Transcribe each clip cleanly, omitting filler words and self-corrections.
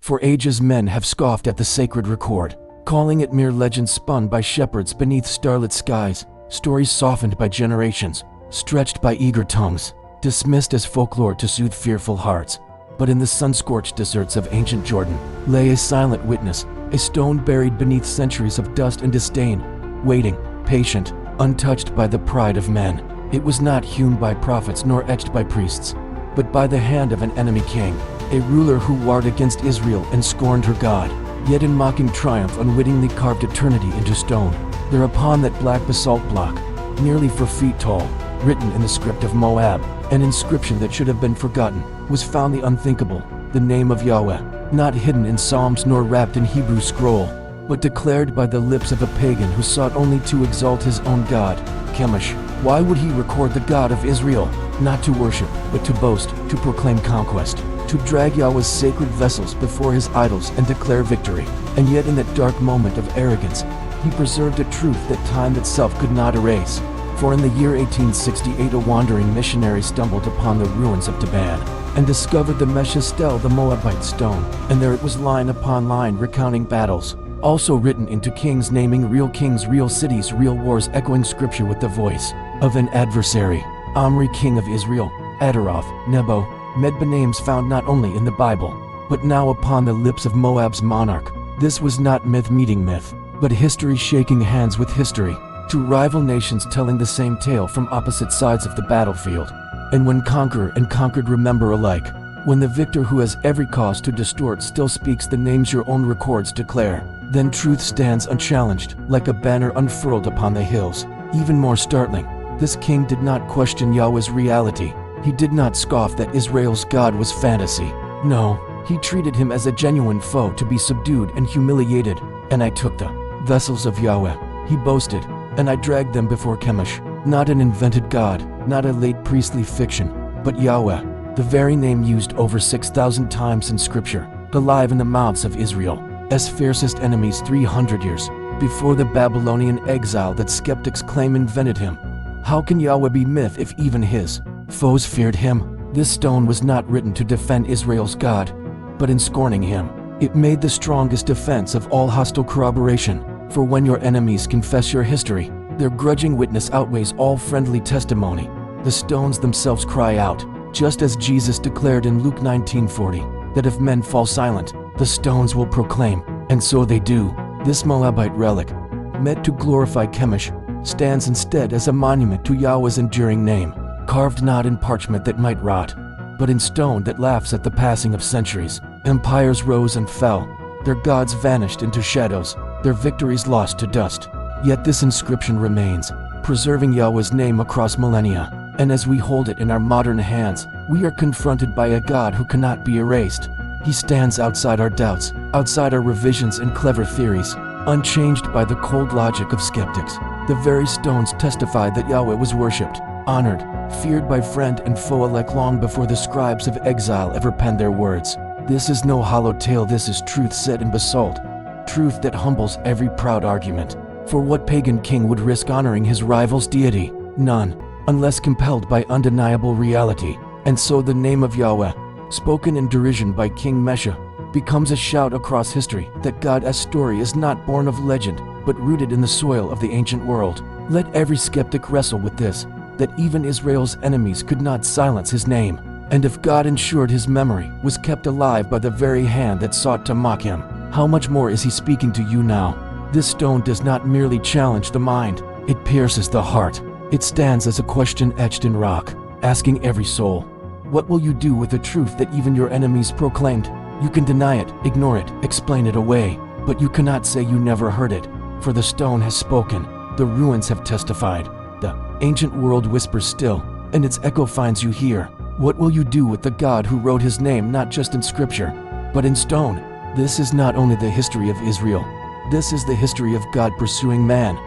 For ages men have scoffed at the sacred record, calling it mere legend spun by shepherds beneath starlit skies, stories softened by generations, stretched by eager tongues, dismissed as folklore to soothe fearful hearts. But in the sun-scorched deserts of ancient Jordan lay a silent witness, a stone buried beneath centuries of dust and disdain, waiting, patient, untouched by the pride of men. It was not hewn by prophets nor etched by priests, but by the hand of an enemy king, a ruler who warred against Israel and scorned her God, yet in mocking triumph unwittingly carved eternity into stone. There upon that black basalt block, nearly 4 feet tall, written in the script of Moab, an inscription that should have been forgotten, was found the unthinkable, the name of Yahweh, not hidden in Psalms nor wrapped in Hebrew scroll, but declared by the lips of a pagan who sought only to exalt his own God, Chemosh. Why would he record the God of Israel? Not to worship, but to boast, to proclaim conquest, to drag Yahweh's sacred vessels before his idols and declare victory. And yet in that dark moment of arrogance, he preserved a truth that time itself could not erase. For in the year 1868 a wandering missionary stumbled upon the ruins of Taban, and discovered the Meshestel, the Moabite stone, and there it was line upon line recounting battles, also written into kings, naming real kings, real cities, real wars, echoing scripture with the voice of an adversary. Omri, king of Israel, Adaroth, Nebo, Medba, names found not only in the Bible, but now upon the lips of Moab's monarch. This was not myth meeting myth, but history shaking hands with history, two rival nations telling the same tale from opposite sides of the battlefield. And when conqueror and conquered remember alike, when the victor who has every cause to distort still speaks the names your own records declare, then truth stands unchallenged, like a banner unfurled upon the hills. Even more startling, this king did not question Yahweh's reality. He did not scoff that Israel's God was fantasy. No, he treated him as a genuine foe to be subdued and humiliated. And I took the vessels of Yahweh, he boasted, and I dragged them before Chemosh. Not an invented God, not a late priestly fiction, but Yahweh, the very name used over 6,000 times in scripture, alive in the mouths of Israel, as fiercest enemies 300 years before the Babylonian exile that skeptics claim invented him. How can Yahweh be myth if even his foes feared him? This stone was not written to defend Israel's God, but in scorning him, it made the strongest defense of all hostile corroboration. For when your enemies confess your history, their grudging witness outweighs all friendly testimony. The stones themselves cry out, just as Jesus declared in Luke 19:40, that if men fall silent, the stones will proclaim, and so they do. This Moabite relic, meant to glorify Chemosh, stands instead as a monument to Yahweh's enduring name, carved not in parchment that might rot, but in stone that laughs at the passing of centuries. Empires rose and fell, their gods vanished into shadows, their victories lost to dust. Yet this inscription remains, preserving Yahweh's name across millennia. And as we hold it in our modern hands, we are confronted by a God who cannot be erased. He stands outside our doubts, outside our revisions and clever theories, unchanged by the cold logic of skeptics. The very stones testify that Yahweh was worshipped, honored, feared by friend and foe alike long before the scribes of exile ever penned their words. This is no hollow tale, this is truth set in basalt, truth that humbles every proud argument. For what pagan king would risk honoring his rival's deity? None, unless compelled by undeniable reality. And so the name of Yahweh, spoken in derision by King Mesha, becomes a shout across history that God's story is not born of legend, but rooted in the soil of the ancient world. Let every skeptic wrestle with this, that even Israel's enemies could not silence his name. And if God ensured his memory was kept alive by the very hand that sought to mock him, how much more is he speaking to you now? This stone does not merely challenge the mind, it pierces the heart. It stands as a question etched in rock, asking every soul, what will you do with the truth that even your enemies proclaimed? You can deny it, ignore it, explain it away, but you cannot say you never heard it. For the stone has spoken, the ruins have testified, the ancient world whispers still, and its echo finds you here. What will you do with the God who wrote his name not just in scripture, but in stone? This is not only the history of Israel, this is the history of God pursuing man,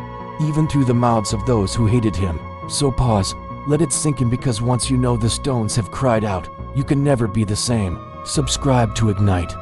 even through the mouths of those who hated him. So pause, let it sink in, because once you know the stones have cried out, you can never be the same. Subscribe to Ignite.